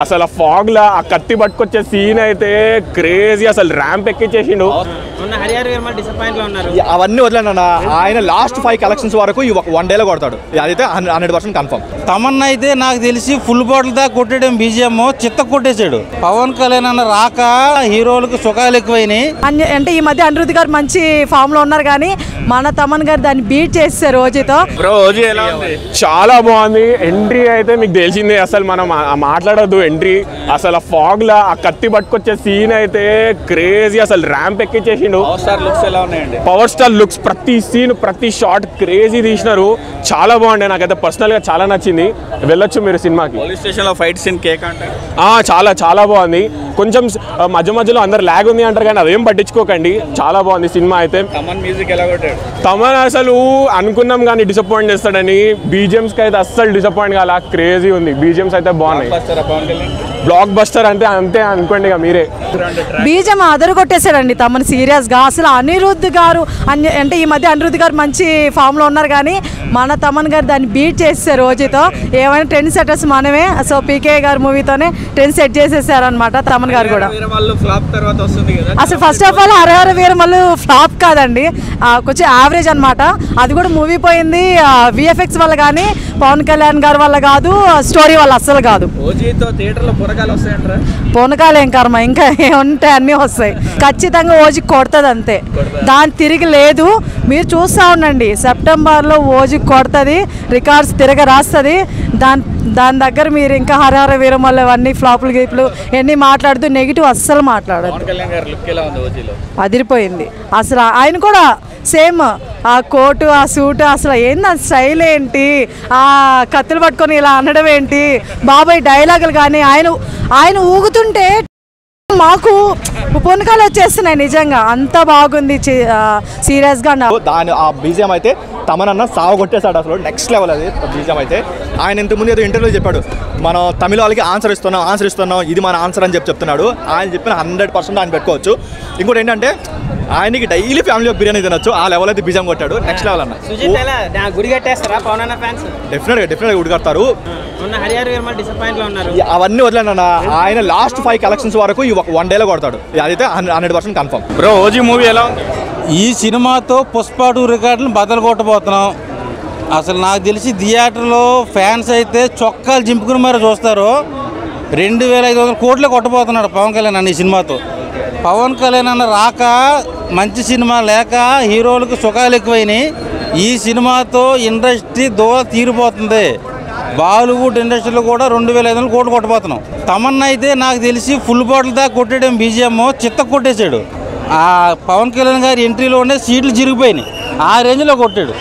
అసలు ఫాగ్ లా ఆ కత్తి పట్టుకొచ్చే సీన్ అయితే క్రేజీ. అసలు ర్యాంప్ ఎక్కించేసిండు. అవన్నీ వదిలేనా ఆయన లాస్ట్ 5 కలెక్షన్స్ వరకు వన్ డేలో కొడతాడు. అదైతే 100% కన్ఫర్మ్. తమన్నా అయితే నాకు తెలిసి ఫుల్ బాటిల్ దాకా కొట్టేయడం బీజిఎం చిత్త కొట్టేశాడు. పవన్ కళ్యాణ్ అన్న రాక హీరోలకు సుఖాలు ఎక్కువైనాయి. అంటే ఈ మధ్య అనిరుద్ధ్ గారు మంచి ఫామ్ లో ఉన్నారు కానీ మన తమన్ గారు దాన్ని బీట్ చేస్తారు రోజుతో. చాలా బాగుంది ఎంట్రీ అయితే. మీకు తెలిసిందే అసలు మనం మాట్లాడద్దు ఎంట్రీ. అసలు ఫాగ్ లా ఆ కత్తి పట్టుకొచ్చే సీన్ అయితే క్రేజీ. అసలు ర్యాంప్ ఎక్కించేసిండు. పవర్ స్టార్ లుక్స్ ప్రతి సీన్ ప్రతి షాట్ క్రేజీ తీసినారు. చాలా బాగుండే. నాకైతే పర్సనల్ గా చాలా నచ్చింది. వెళ్ళొచ్చు మీరు సినిమాకి. పోలీస్ స్టేషన్ లో ఫైట్ సీన్ కేక్ అంటే చాలా చాలా బాగుంది. కొంచెం మధ్య మధ్యలో అందరు ల్యాగ్ ఉంది అంటారు కానీ అదేం పట్టించుకోకండి. చాలా బాగుంది సినిమా అయితే. తమన్ అసలు అనుకున్నాం కానీ డిసప్పాయింట్ చేస్తాడని. బీజిఎంస్ కి అయితే అస్సలు డిసప్పాయింట్ కాల. క్రేజీ ఉంది. బీజిఎంస్ అయితే బాగున్నాయి. బ్లాక్ బస్టర్ అంటే అంతే అనుకోండి మీరే. బీజం అదరు కొట్టేశాడండి తమన్ సీరియస్ గా. అసలు అనిరుద్ధ్ గారు అంటే ఈ మధ్య అనిరుద్ధ్ గారు మంచి ఫామ్ లో ఉన్నారు కానీ మన తమన్ గారు దాన్ని బీట్ చేస్తారు రోజుతో. ఏమైనా ట్రెండ్ సెటర్స్ మనమే. సో పీకే గారు మూవీతోనే ట్రెండ్ సెట్ చేసేసారు అనమాట తమన్ గారు కూడా. అసలు first of all Hara Hara Veeramallu flop కాదండి, కొంచెం యావరేజ్ అనమాట. అది కూడా మూవీ పోయింది విఎఫ్ఎక్స్ వల్ల కానీ పవన్ కళ్యాణ్ గారి వల్ల కాదు, స్టోరీ వల్ల అస్సలు కాదు. పూనకాలు ఏం కర్మ, ఇంకా ఏముంటాయి అన్నీ వస్తాయి. ఖచ్చితంగా ఓజీ కొడుతుంది అంతే, దాని తిరిగి లేదు. మీరు చూస్తూ ఉండండి, సెప్టెంబర్లో ఓజీ కొడుతుంది, రికార్డ్స్ తిరగ రాస్తుంది. దాని దగ్గర మీరు ఇంకా హరహర వీరమల్లు అన్ని ఫ్లాపులు గీపులు ఎన్ని మాట్లాడుతూ నెగిటివ్ అస్సలు మాట్లాడదు. అదిరిపోయింది అసలు. ఆయన కూడా సేమ్ ఆ కోటు ఆ సూటు అసలు ఏంది, ఆ స్టైల్ ఏంటి, ఆ కత్తులు పట్టుకొని ఇలా అనడం ఏంటి, బాబాయ్ డైలాగులు కానీ ఆయన ఊగుతుంటే మాకు పొనకాలు వచ్చేస్తున్నాయి. నిజంగా అంత బాగుంది సీరియస్ గా. దాని ఆ బీజిఎం అయితే తమనన్న సాగు కొట్టేశాడు. అసలు నెక్స్ట్ లెవెల్ అది బీజిఎం అయితే. ఆయన ఇంతకుముందు ఏదో ఇంటర్వ్యూలో చెప్పాడు, మనం తమిళ వాళ్ళకి ఆన్సర్ ఇస్తున్నాం, ఇది మన ఆన్సర్ అని చెప్తున్నాడు. ఆయన చెప్పిన 100% ఆయన పెట్టుకోవచ్చు. ఇంకోటి ఏంటంటే ఆయనకి డైలీ ఫ్యామిలీ బిర్యానీ తినొచ్చు. ఆ లెవెల్ అయితే బీజిఎం కొట్టాడు. నెక్స్ట్ లెవెల్ అన్న. డెఫినెట్గా గుడి కడతారు. అవన్నీ వదిలేనా ఆయన లాస్ట్ 5 కలెక్షన్స్ వరకు వన్ డేలో కొడతాడు. అదైతే 100% కన్ఫర్మ్. బ్రో ఓజీ మూవీ ఎలా ఉంది? ఈ సినిమాతో పుష్ప 2 రికార్డులను బద్దలు కొట్టబోతున్నాం. అసలు నాకు తెలిసి థియేటర్లో ఫ్యాన్స్ అయితే చొక్కాలు చింపుకుని మరి చూస్తారు. 2500 కోట్లు కొట్టబోతున్నాడు పవన్ కళ్యాణ్ అన్న ఈ సినిమాతో. పవన్ కళ్యాణ్ అన్న రాక మంచి సినిమా లేక హీరోలకు సుఖాలు ఎక్కువైనాయి. ఈ సినిమాతో ఇండస్ట్రీ దోల తీరిపోతుంది. బాలీవుడ్ ఇండస్ట్రీలో కూడా 2500 కోట్లు కొట్టబోతున్నాం. తమన్నా అయితే నాకు తెలిసి ఫుల్ బాటిల్ దాకా కొట్టేయడం బీజిఎం చిత్త కొట్టేశాడు. ఆ పవన్ కళ్యాణ్ గారి ఎంట్రీలోనే సీట్లు చిరిగిపోయినాయి. ఆ రేంజ్లో కొట్టాడు.